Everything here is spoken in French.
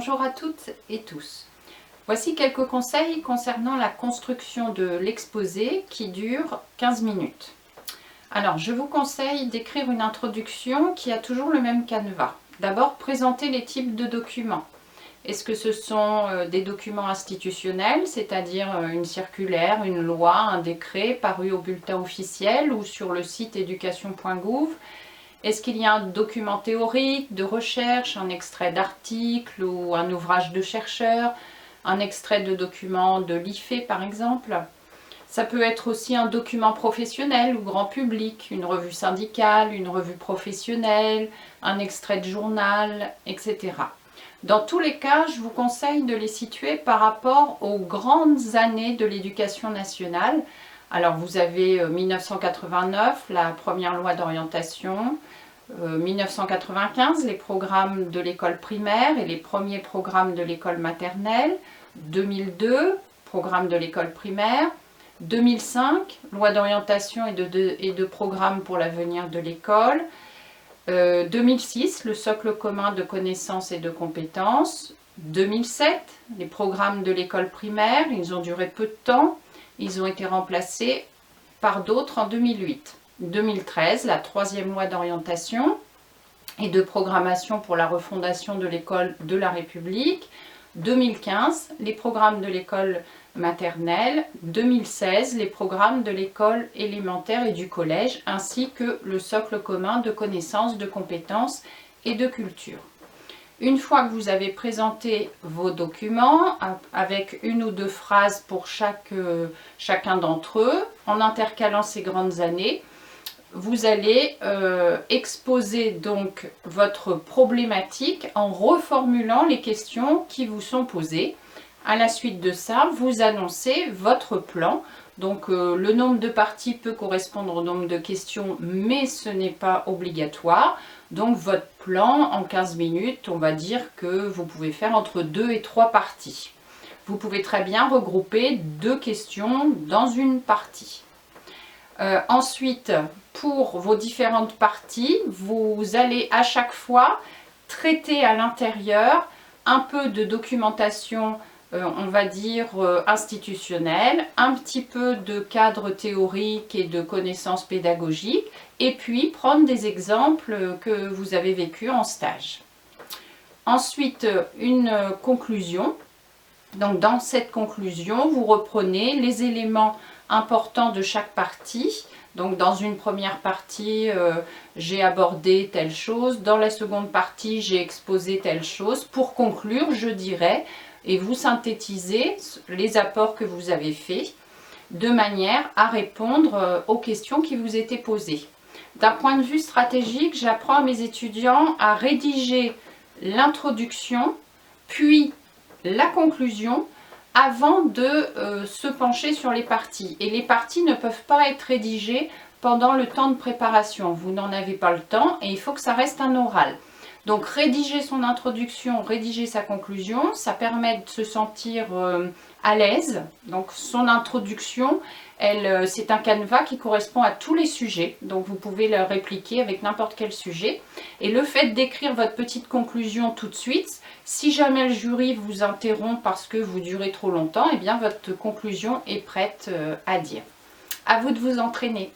Bonjour à toutes et tous. Voici quelques conseils concernant la construction de l'exposé qui dure 15 minutes. Alors, je vous conseille d'écrire une introduction qui a toujours le même canevas. D'abord, présenter les types de documents. Est-ce que ce sont des documents institutionnels, c'est-à-dire une circulaire, une loi, un décret paru au bulletin officiel ou sur le site education.gouv? Est-ce qu'il y a un document théorique, de recherche, un extrait d'article ou un ouvrage de chercheur, un extrait de document de l'IFE par exemple? Ça peut être aussi un document professionnel ou grand public, une revue syndicale, une revue professionnelle, un extrait de journal, etc. Dans tous les cas, je vous conseille de les situer par rapport aux grandes années de l'éducation nationale. Alors vous avez 1989, la première loi d'orientation, 1995, les programmes de l'école primaire et les premiers programmes de l'école maternelle, 2002, programme de l'école primaire, 2005, loi d'orientation et de programme pour l'avenir de l'école, 2006, le socle commun de connaissances et de compétences, 2007, les programmes de l'école primaire, ils ont duré peu de temps, ils ont été remplacés par d'autres en 2008. 2013, la troisième loi d'orientation et de programmation pour la refondation de l'école de la République. 2015, les programmes de l'école maternelle. 2016, les programmes de l'école élémentaire et du collège, ainsi que le socle commun de connaissances, de compétences et de culture. Une fois que vous avez présenté vos documents, avec une ou deux phrases pour chacun d'entre eux, en intercalant ces grandes années, vous allez exposer donc votre problématique en reformulant les questions qui vous sont posées. À la suite de ça, vous annoncez votre plan. Donc le nombre de parties peut correspondre au nombre de questions, mais ce n'est pas obligatoire. Donc votre plan, en 15 minutes, on va dire que vous pouvez faire entre 2 et 3 parties. Vous pouvez très bien regrouper 2 questions dans une partie. Ensuite, pour vos différentes parties, vous allez à chaque fois traiter à l'intérieur un peu de documentation, on va dire institutionnelle, un petit peu de cadre théorique et de connaissances pédagogiques, et puis prendre des exemples que vous avez vécus en stage. Ensuite, une conclusion. Donc dans cette conclusion, vous reprenez les éléments importants de chaque partie. Donc dans une première partie, j'ai abordé telle chose. Dans la seconde partie, j'ai exposé telle chose. Pour conclure, je dirais, et vous synthétisez les apports que vous avez faits de manière à répondre aux questions qui vous étaient posées. D'un point de vue stratégique, j'apprends à mes étudiants à rédiger l'introduction, puis la conclusion, avant de se pencher sur les parties. Et les parties ne peuvent pas être rédigées pendant le temps de préparation. Vous n'en avez pas le temps et il faut que ça reste un oral. Donc rédiger son introduction, rédiger sa conclusion, ça permet de se sentir à l'aise. Donc son introduction, c'est un canevas qui correspond à tous les sujets. Donc vous pouvez le répliquer avec n'importe quel sujet. Et le fait d'écrire votre petite conclusion tout de suite, si jamais le jury vous interrompt parce que vous durez trop longtemps, eh bien votre conclusion est prête à dire. À vous de vous entraîner.